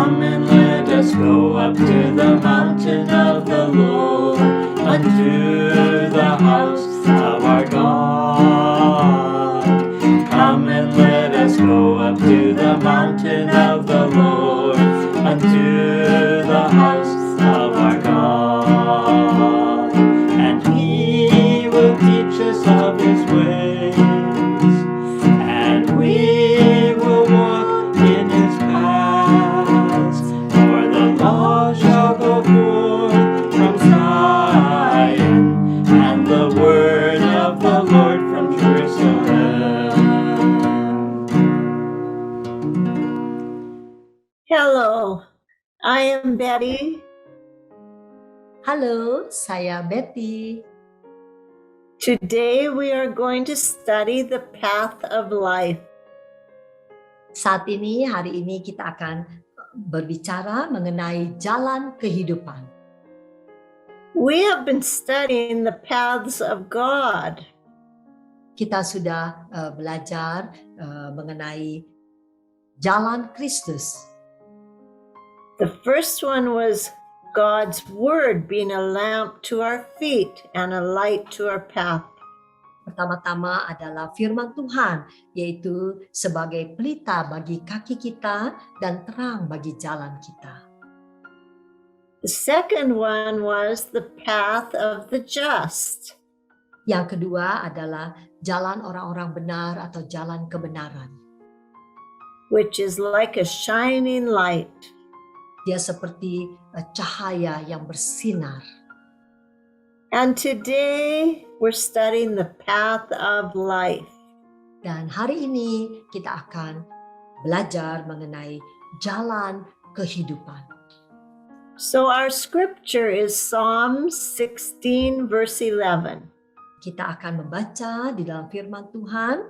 Come and let us go up to the mountain of the Lord, unto the house of our God. Come and let us go up to the mountain of the Lord, unto the house of our God. And He will teach us of His ways, and we will walk in His paths. For the law shall go forth from Zion, and the word of the Lord from Jerusalem. Hello, I am Betty. Halo, saya Betty. Today we are going to study the path of life. Hari ini kita akan berbicara mengenai jalan kehidupan. We have been studying the paths of God. Kita sudah belajar mengenai jalan Kristus. The first one was God's word being a lamp to our feet and a light to our path. Pertama-tama adalah firman Tuhan, yaitu sebagai pelita bagi kaki kita dan terang bagi jalan kita. The second one was the path of the just. Yang kedua adalah jalan orang-orang benar atau jalan kebenaran. Which is like a shining light. Dia seperti cahaya yang bersinar. And today we're studying the path of life. Dan hari ini kita akan belajar mengenai jalan kehidupan. So our scripture is Psalm 16 verse 11. Kita akan membaca di dalam firman Tuhan,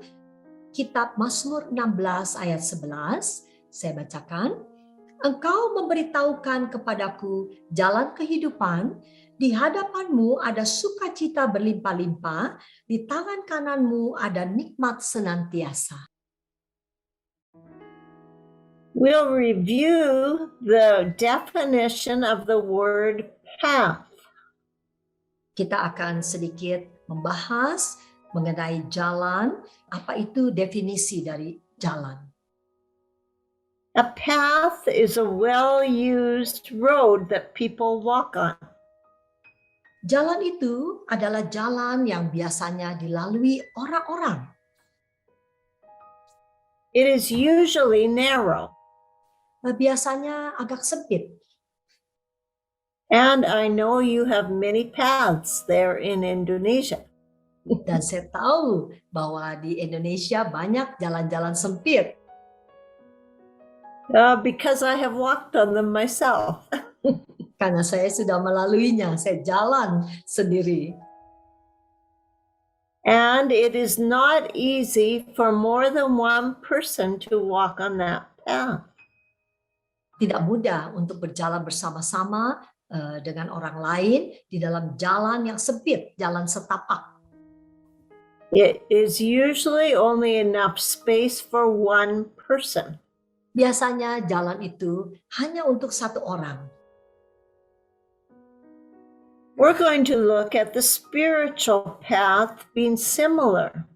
kitab Mazmur 16 ayat 11. Saya bacakan. Engkau memberitahukan kepadaku jalan kehidupan, di hadapanmu ada sukacita berlimpah-limpah, di tangan kananmu ada nikmat senantiasa. We'll review the definition of the word path. Kita akan sedikit membahas mengenai jalan, apa itu definisi dari jalan. A path is a well-used road that people walk on. Jalan itu adalah jalan yang biasanya dilalui orang-orang. It is usually narrow. Biasanya agak sempit. And I know you have many paths there in Indonesia. Dan saya tahu bahwa di Indonesia banyak jalan-jalan sempit. Because I have walked on them myself. Karena saya sudah melaluinya, saya jalan sendiri. And it is not easy for more than one person to walk on that path. Tidak mudah untuk berjalan bersama-sama dengan orang lain di dalam jalan yang sempit, jalan setapak. It is usually only enough space for one person. Biasanya jalan itu hanya untuk satu orang. We're going to look at the spiritual path being similar.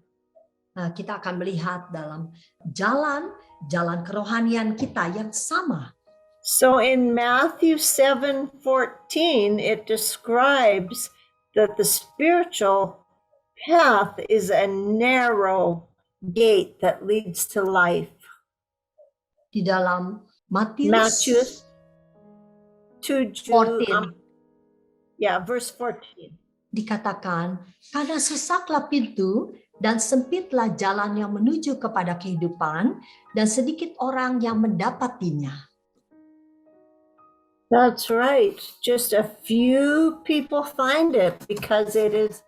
Kita akan melihat dalam jalan kerohanian kita yang sama. So in Matthew 7:14, it describes that the spiritual path is a narrow gate that leads to life. Di dalam Matius 14, verse 14. dikatakan, karena sesaklah pintu dan sempitlah jalan yang menuju kepada kehidupan, dan sedikit orang yang mendapatinya. That's right. Just a few people find it because it's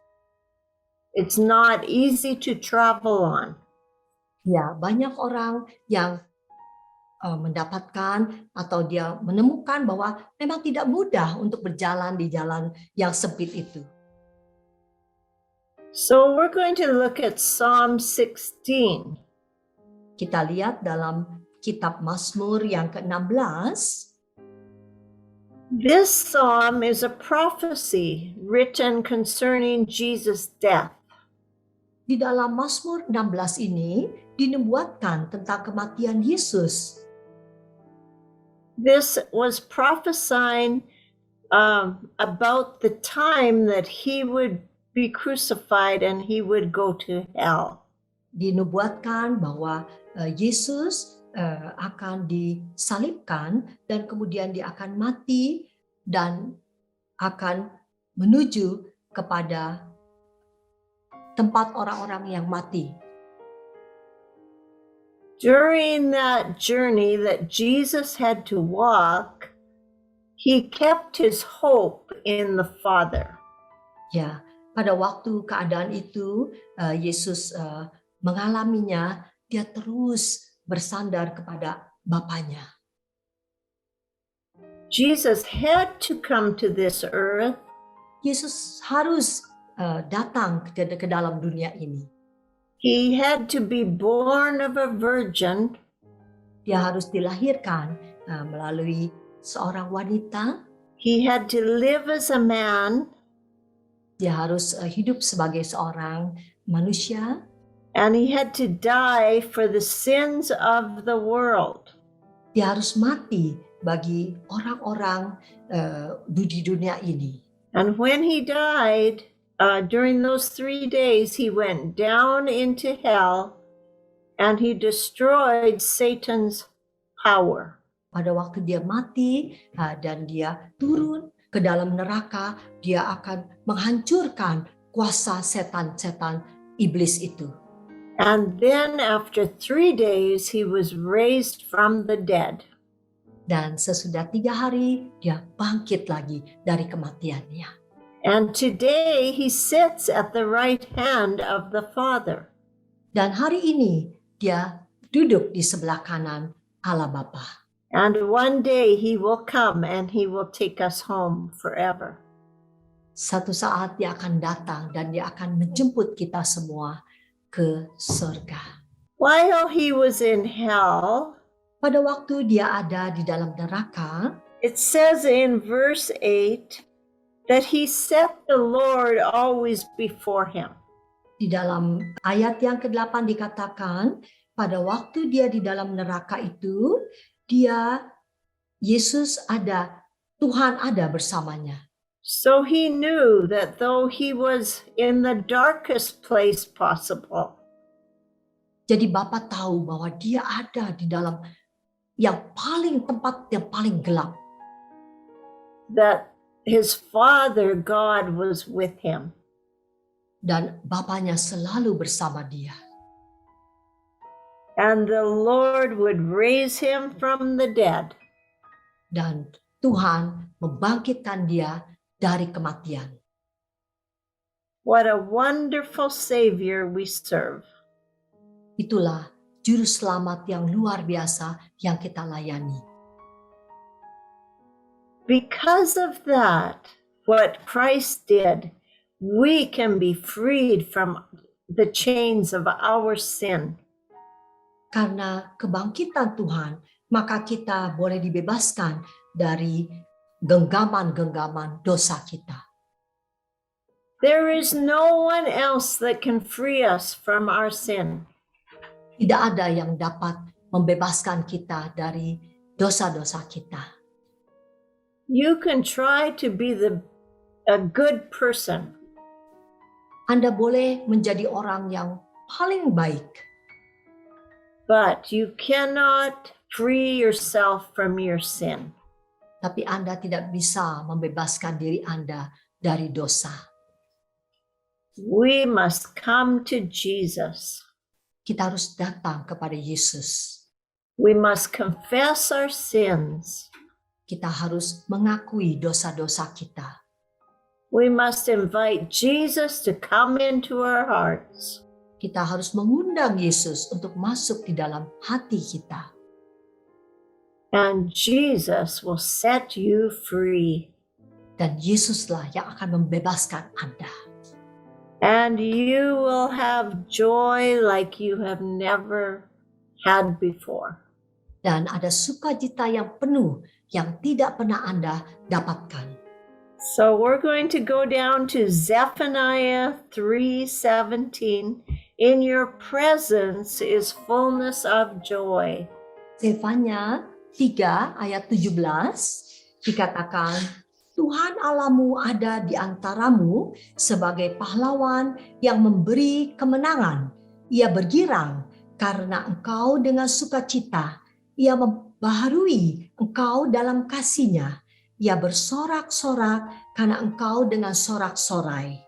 not easy to travel on. Ya, banyak orang yang mendapatkan atau dia menemukan bahwa memang tidak mudah untuk berjalan di jalan yang sempit itu. So we're going to look at Psalm 16. Kita lihat dalam kitab Mazmur yang ke-16. This psalm is a prophecy written concerning Jesus' death. Di dalam Mazmur 16 ini dinubuatkan tentang kematian Yesus. This was prophesying about the time that he would be crucified and he would go to hell. Dinubuatkan bahwa Yesus akan disalibkan dan kemudian dia akan mati dan akan menuju kepada tempat orang-orang yang mati. During that journey that Jesus had to walk, he kept his hope in the Father. Ya, pada waktu keadaan itu Yesus mengalaminya, dia terus bersandar kepada Bapanya. Jesus had to come to this earth Yesus harus datang ke dalam dunia ini. He had to be born of a virgin. Dia harus dilahirkan melalui seorang wanita. He had to live as a man. Dia harus hidup sebagai seorang manusia. And he had to die for the sins of the world. Dia harus mati bagi orang-orang di dunia ini. And when he died, during those 3 days, he went down into hell and he destroyed Satan's power. Pada waktu dia mati dan dia turun ke dalam neraka, dia akan menghancurkan kuasa setan-setan iblis itu. And then after 3 days, he was raised from the dead. Dan sesudah 3 hari, dia bangkit lagi dari kematiannya. And today he sits at the right hand of the Father. Dan hari ini, dia duduk di sebelah kanan Allah Bapa. And one day he will come and he will take us home forever. Satu saat dia akan datang dan dia akan menjemput kita semua ke surga. While he was in hell, Pada waktu dia ada di dalam neraka, it says in verse 8 that he set the Lord always before him. di dalam ayat yang ke-8 dikatakan, pada waktu dia di dalam neraka itu, Yesus ada, Tuhan ada bersamanya. So he knew that though he was in the darkest place possible, Jadi Bapa tahu bahwa dia ada di dalam tempat yang paling gelap. that his Father God was with him. Dan Bapanya selalu bersama dia. And the Lord would raise him from the dead. Dan Tuhan membangkitkan dia dari kematian. What a wonderful Savior we serve. Itulah juru selamat yang luar biasa yang kita layani. Because of that, what Christ did, we can be freed from the chains of our sin. Karena kebangkitan Tuhan, maka kita boleh dibebaskan dari genggaman-genggaman dosa kita. There is no one else that can free us from our sin. Tidak ada yang dapat membebaskan kita dari dosa-dosa kita. You can try to be a good person, Anda boleh menjadi orang yang paling baik, but you cannot free yourself from your sin. tapi Anda tidak bisa membebaskan diri Anda dari dosa. We must come to Jesus. Kita harus datang kepada Yesus. We must confess our sins. Kita harus mengakui dosa-dosa kita. We must invite Jesus to come into our hearts. Kita harus mengundang Yesus untuk masuk di dalam hati kita. And Jesus will set you free. Dan Yesuslah yang akan membebaskan Anda. And you will have joy like you have never had before. Dan ada sukacita yang penuh yang tidak pernah Anda dapatkan. So we're going to go down to Zephaniah 3:17. In your presence is fullness of joy. Zefanya 3 ayat 17 dikatakan, Tuhan Allahmu ada di antaramu sebagai pahlawan yang memberi kemenangan. Ia bergirang karena engkau dengan sukacita. Ia membaharui engkau dalam kasih-Nya. Ia bersorak-sorak karena engkau dengan sorak-sorai.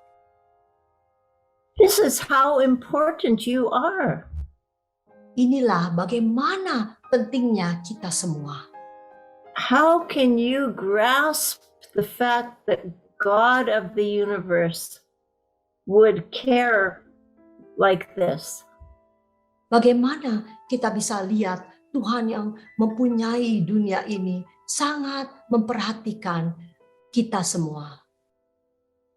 This is how important you are. Inilah bagaimana pentingnya kita semua. How can you grasp the fact that God of the universe would care like this? Bagaimana kita bisa lihat Tuhan yang mempunyai dunia ini sangat memperhatikan kita semua.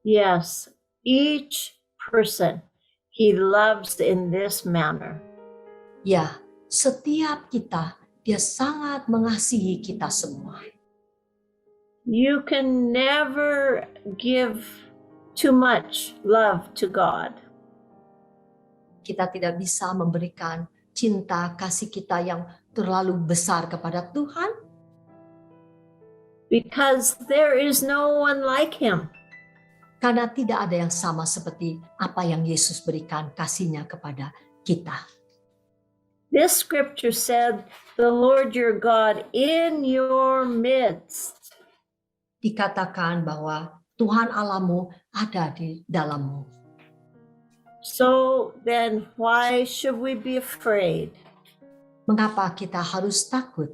Yes, each person He loves in this manner. Ya, setiap kita, Dia sangat mengasihi kita semua. You can never give too much love to God. Kita tidak bisa memberikan cinta kasih kita yang terlalu besar kepada Tuhan, because there is no one like Him. karena tidak ada yang sama seperti apa yang Yesus berikan kasih-Nya kepada kita. This scripture said, the Lord your God in your midst. Dikatakan bahwa Tuhan Allahmu ada di dalammu. So then why should we be afraid? Mengapa kita harus takut?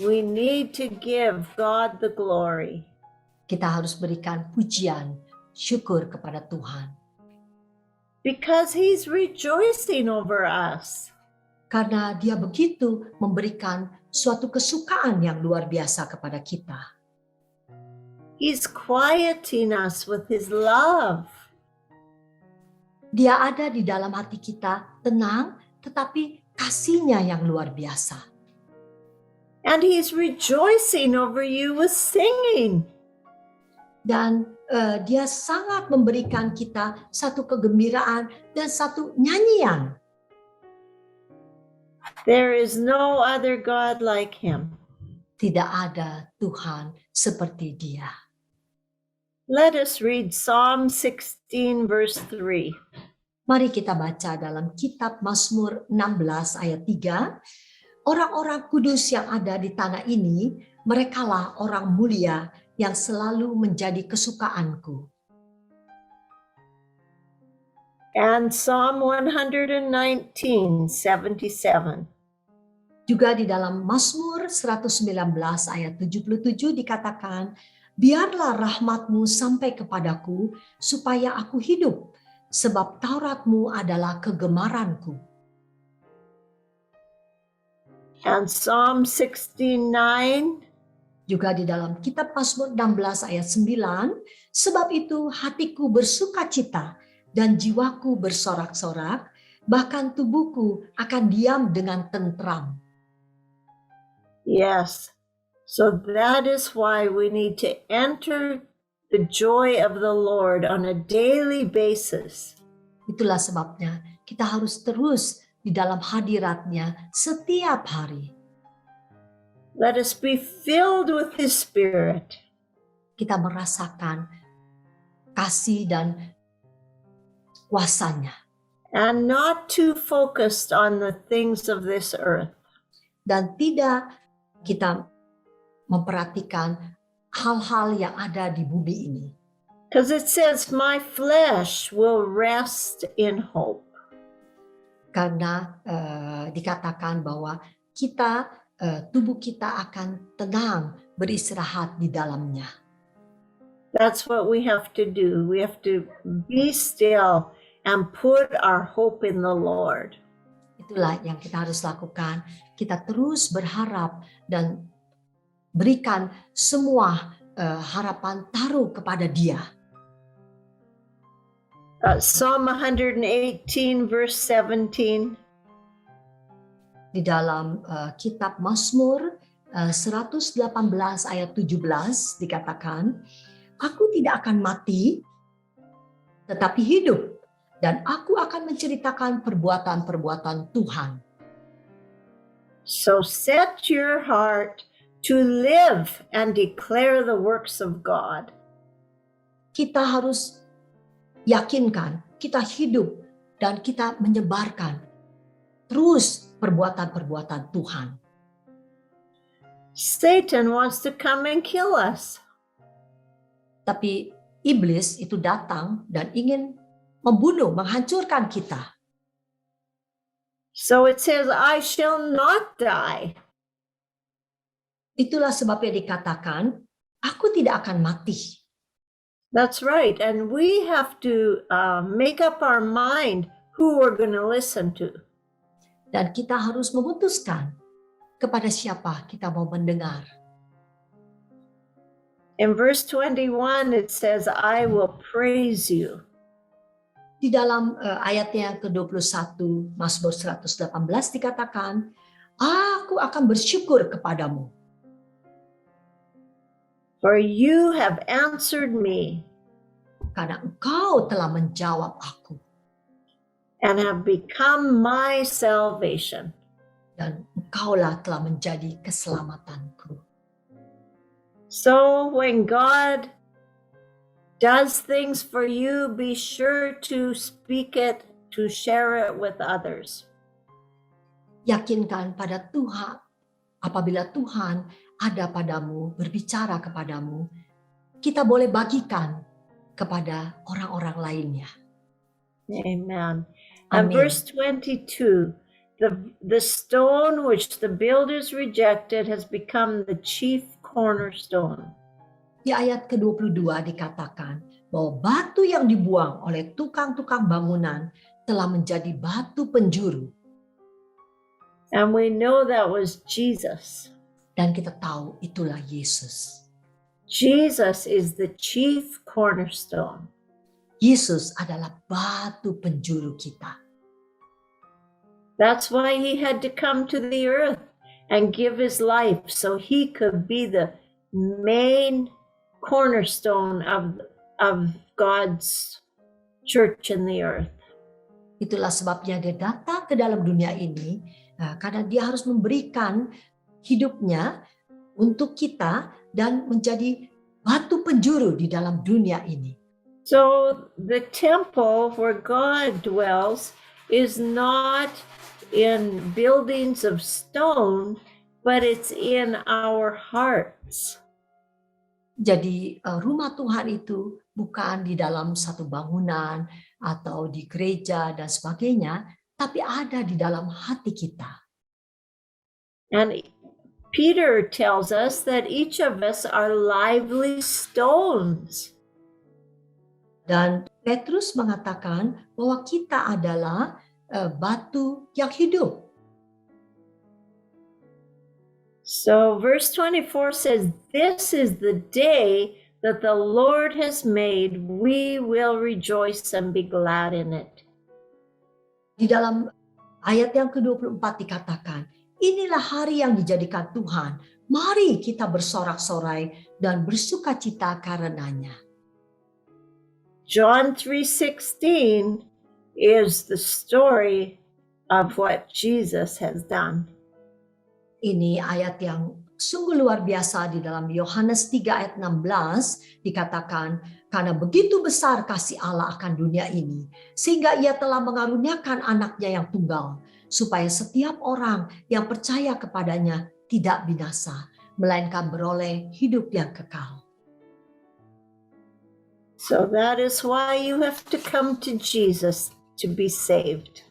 We need to give God the glory. Kita harus berikan pujian, syukur kepada Tuhan. Because He's rejoicing over us. Karena Dia begitu memberikan suatu kesukaan yang luar biasa kepada kita. He's quieting us with His love. Dia ada di dalam hati kita, tenang, tetapi kasih-Nya yang luar biasa. And He's rejoicing over you with singing. Dan Dia sangat memberikan kita satu kegembiraan dan satu nyanyian. There is no other God like Him. Tidak ada Tuhan seperti Dia. Let us read Psalm 16 verse 3. Mari kita baca dalam kitab Mazmur 16 ayat 3. Orang-orang kudus yang ada di tanah ini, merekalah orang mulia yang selalu menjadi kesukaanku. And Psalm 119, 77. Juga di dalam Mazmur 119 ayat 77 dikatakan, biarlah rahmat-Mu sampai kepadaku supaya aku hidup, sebab Taurat-Mu adalah kegemaranku. And Psalm 69, Juga di dalam kitab Mazmur 16 ayat 9, sebab itu hatiku bersukacita dan jiwaku bersorak-sorak, bahkan tubuhku akan diam dengan tentram. yes. So that is why we need to enter the joy of the Lord on a daily basis. Itulah sebabnya kita harus terus di dalam hadirat-Nya setiap hari. Let us be filled with His Spirit. Kita merasakan kasih dan kuasa-Nya. And not too focused on the things of this earth. Dan tidak kita memperhatikan hal-hal yang ada di bumi ini. Because it says, my flesh will rest in hope. Karena dikatakan bahwa kita, tubuh kita akan tenang beristirahat di dalamnya. That's what we have to do. We have to be still and put our hope in the Lord. Itulah yang kita harus lakukan. Kita terus berharap dan berikan semua harapan taruh kepada Dia. Psalm 118 verse 17. Di dalam kitab Mazmur 118 ayat 17 dikatakan, aku tidak akan mati, tetapi hidup, dan aku akan menceritakan perbuatan-perbuatan Tuhan. So set your heart to live and declare the works of God. Kita harus yakinkan, kita hidup, dan kita menyebarkan terus perbuatan-perbuatan Tuhan. Satan wants to come and kill us. Tapi iblis itu datang dan ingin membunuh, menghancurkan kita. So it says, I shall not die. Itulah sebabnya dikatakan, aku tidak akan mati. That's right. And we have to make up our mind who we're going to listen to. Dan kita harus memutuskan kepada siapa kita mau mendengar. In verse 21, it says, I will praise you. Di dalam ayatnya yang ke-21, Mazmur 118 dikatakan, aku akan bersyukur kepadamu. For you have answered me. Karena engkau telah menjawab aku. And have become my salvation. Dan engkaulah telah menjadi keselamatanku. So when God does things for you, be sure to speak it, to share it with others. Yakinkan pada Tuhan, apabila Tuhan ada padamu, berbicara kepadamu, kita boleh bagikan kepada orang-orang lainnya. Amen. And Amen. verse 22, the stone which the builders rejected has become the chief cornerstone. Di ayat ke-22 dikatakan bahwa batu yang dibuang oleh tukang-tukang bangunan telah menjadi batu penjuru. And we know that was Jesus. Dan kita tahu itulah Yesus. Jesus is the chief cornerstone. Yesus adalah batu penjuru kita. That's why he had to come to the earth and give his life so he could be the main cornerstone of God's church in the earth. Itulah sebabnya dia datang ke dalam dunia ini, karena dia harus memberikan hidupnya untuk kita dan menjadi batu penjuru di dalam dunia ini. So the temple where God dwells is not in buildings of stone, but it's in our hearts. Jadi rumah Tuhan itu bukan di dalam satu bangunan atau di gereja dan sebagainya, tapi ada di dalam hati kita. And Peter tells us that each of us are lively stones. Dan Petrus mengatakan bahwa kita adalah batu yang hidup. So verse 24 says, this is the day that the Lord has made. We will rejoice and be glad in it. Di dalam ayat yang ke-24 dikatakan, inilah hari yang dijadikan Tuhan. Mari kita bersorak-sorai dan bersukacita karenanya. John 3:16 is the story of what Jesus has done. Ini ayat yang sungguh luar biasa di dalam Yohanes 3 ayat 16 dikatakan, karena begitu besar kasih Allah akan dunia ini, sehingga ia telah mengaruniakan anaknya yang tunggal, supaya setiap orang yang percaya kepadanya tidak binasa, melainkan beroleh hidup yang kekal. So that is why you have to come to Jesus to be saved.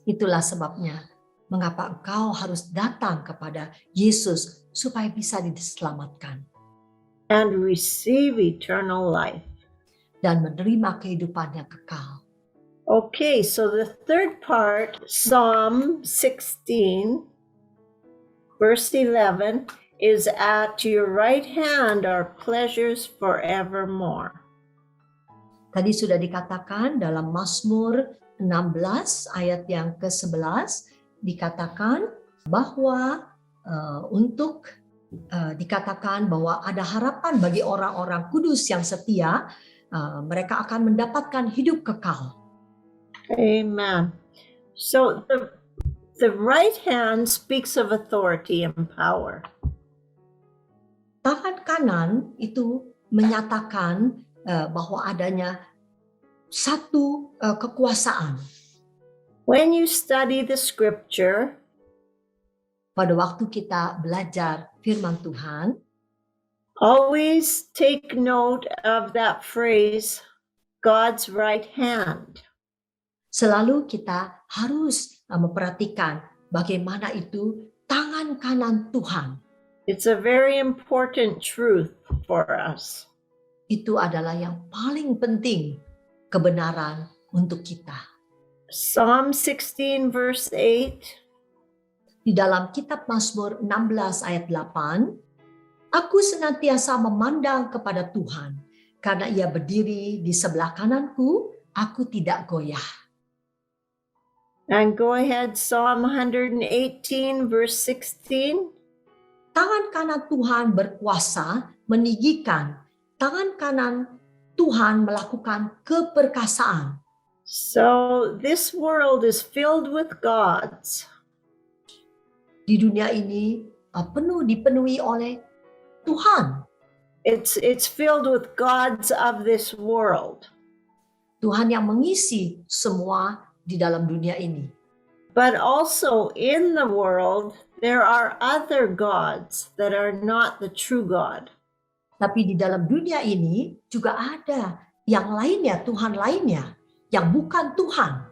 Itulah sebabnya mengapa engkau harus datang kepada Yesus supaya bisa diselamatkan. And receive eternal life. Dan menerima kehidupan yang kekal. Okay, so the third part, Psalm 16, verse 11, is at your right hand are pleasures forevermore. Tadi sudah dikatakan dalam Mazmur 16 ayat yang ke-11 dikatakan bahwa untuk dikatakan bahwa ada harapan bagi orang-orang kudus yang setia, mereka akan mendapatkan hidup kekal. Amen. So the right hand speaks of authority and power. Tangan kanan itu menyatakan bahwa adanya satu kekuasaan. When you study the scripture, Pada waktu kita belajar firman Tuhan, always take note of that phrase, God's right hand. selalu kita harus memperhatikan bagaimana itu tangan kanan Tuhan. It's a very important truth for us. Itu adalah yang paling penting, kebenaran untuk kita. Psalm 16 verse 8, Di dalam kitab Mazmur 16 ayat 8, aku senantiasa memandang kepada Tuhan, karena ia berdiri di sebelah kananku, aku tidak goyah. and go ahead, Psalm 118 verse 16. Tangan kanan Tuhan berkuasa meninggikan, tangan kanan Tuhan melakukan keperkasaan. So this world is filled with gods. Di dunia ini dipenuhi oleh Tuhan. It's filled with gods of this world. Tuhan yang mengisi semua di dalam dunia ini. But also in the world, there are other gods that are not the true God. Tapi di dalam dunia ini juga ada yang lainnya, Tuhan lainnya, yang bukan Tuhan.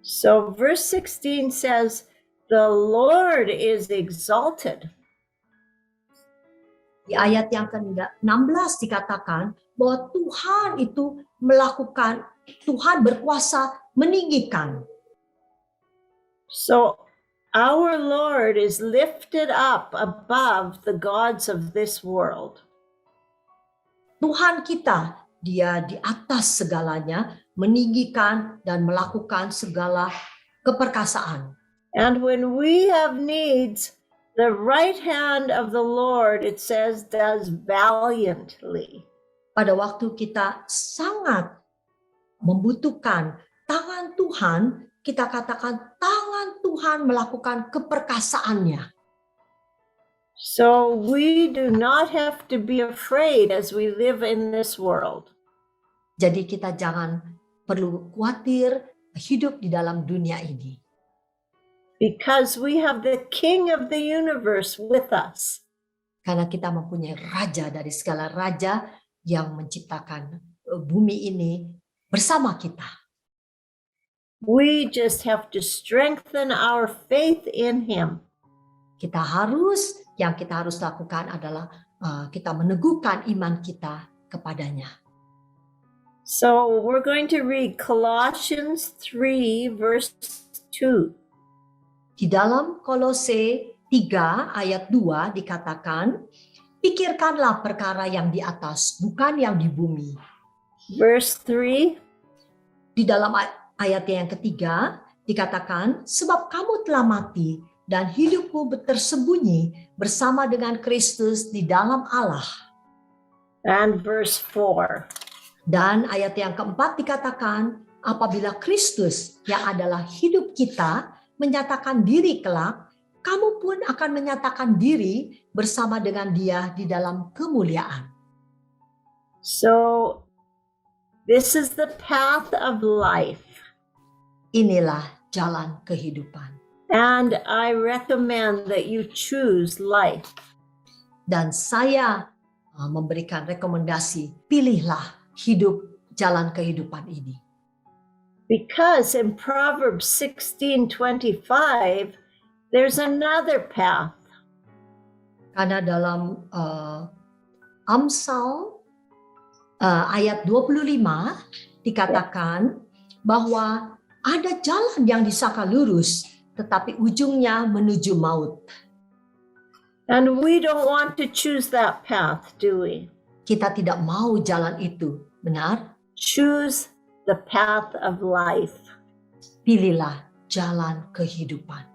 So verse 16 says, the Lord is exalted. Di ayat yang ke-16 dikatakan bahwa Tuhan itu melakukan, Tuhan berkuasa meninggikan. So our Lord is lifted up above the gods of this world. Tuhan kita, dia di atas segalanya, meninggikan dan melakukan segala keperkasaan. And when we have needs, the right hand of the Lord, it says, does valiantly. Pada waktu kita sangat membutuhkan tangan Tuhan, kita katakan tangan Tuhan melakukan keperkasaannya. So we do not have to be afraid as we live in this world. Jadi kita jangan perlu khawatir hidup di dalam dunia ini. Because we have the King of the universe with us. Karena kita mempunyai raja dari segala raja yang menciptakan bumi ini bersama kita. We just have to strengthen our faith in Him. Yang kita harus lakukan adalah kita meneguhkan iman kita kepadanya. So we're going to read Colossians 3 verse 2. Di dalam Kolose 3 ayat 2 dikatakan, pikirkanlah perkara yang di atas, bukan yang di bumi. Verse 3. Di dalam ayat yang ketiga dikatakan, sebab kamu telah mati dan hidupmu tersembunyi bersama dengan Kristus di dalam Allah. And verse 4. Dan ayat yang keempat dikatakan, apabila Kristus yang adalah hidup kita menyatakan diri kelak, kamu pun akan menyatakan diri bersama dengan Dia di dalam kemuliaan. So this is the path of life. Inilah jalan kehidupan. And I recommend that you choose life. Dan saya memberikan rekomendasi, pilihlah hidup jalan kehidupan ini. Because in Proverbs 16:25, there's another path. Karena dalam Amsal ayat 25 dikatakan bahwa ada jalan yang disangka lurus, tetapi ujungnya menuju maut. And we don't want to choose that path, do we? Kita tidak mau jalan itu, benar? Choose the path of life. Pilihlah jalan kehidupan.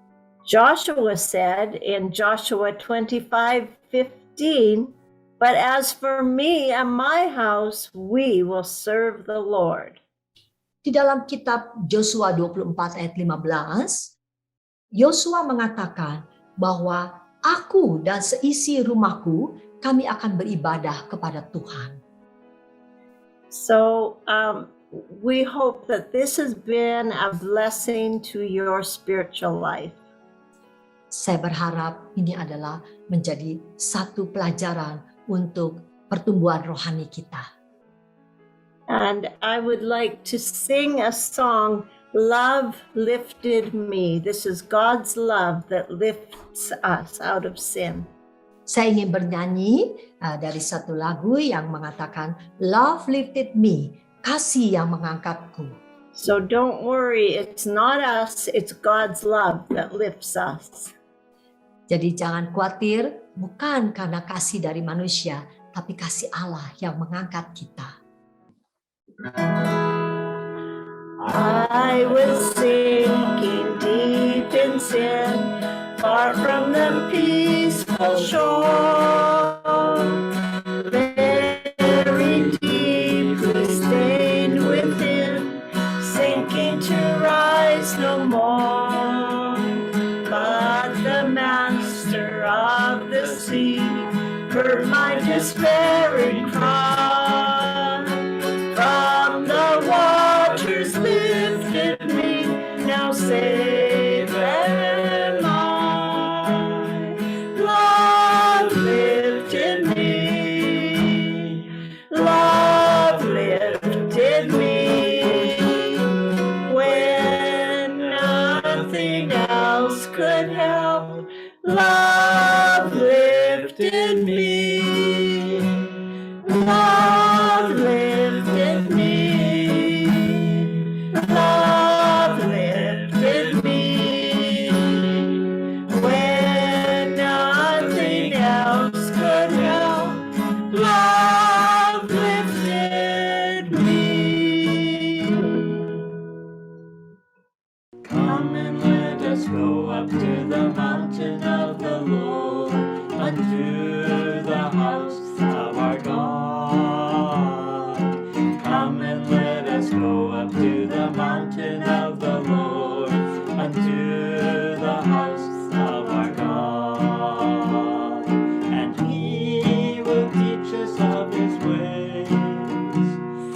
Joshua said in Joshua 25:15, "But as for me and my house, we will serve the Lord." Di dalam kitab Yosua 24 ayat 15, Yosua mengatakan bahwa aku dan seisi rumahku, kami akan beribadah kepada Tuhan. So we hope that this has been a blessing to your spiritual life. Saya berharap ini adalah menjadi satu pelajaran untuk pertumbuhan rohani kita. And I would like to sing a song, "Love Lifted Me." This is God's love that lifts us out of sin. Saya ingin bernyanyi dari satu lagu yang mengatakan, "Love lifted me," kasih yang mengangkatku. So don't worry, it's not us, it's God's love that lifts us. Jadi jangan khawatir, bukan karena kasih dari manusia, tapi kasih Allah yang mengangkat kita. I was sinking deep in sin, far from the peaceful shore, very deeply stained within, sinking to rise no more. But the master of the sea heard my despairing cry. From the waters lifted me, now safe am I. Love lifted me, love lifted me, when nothing else could help. Love lifted me, love lifted me, love lifted me, when nothing else could help. Love lifted me. Come and let us go up to the mountain of the Lord, unto the house of our God. Come and let us go up to the mountain of the Lord, unto the house of our God. And He will teach us of His ways,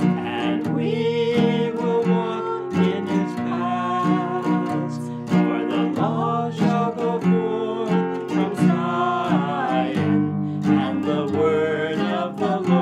and we will walk in His paths. For the law shall go forth from Zion, and the word of the Lord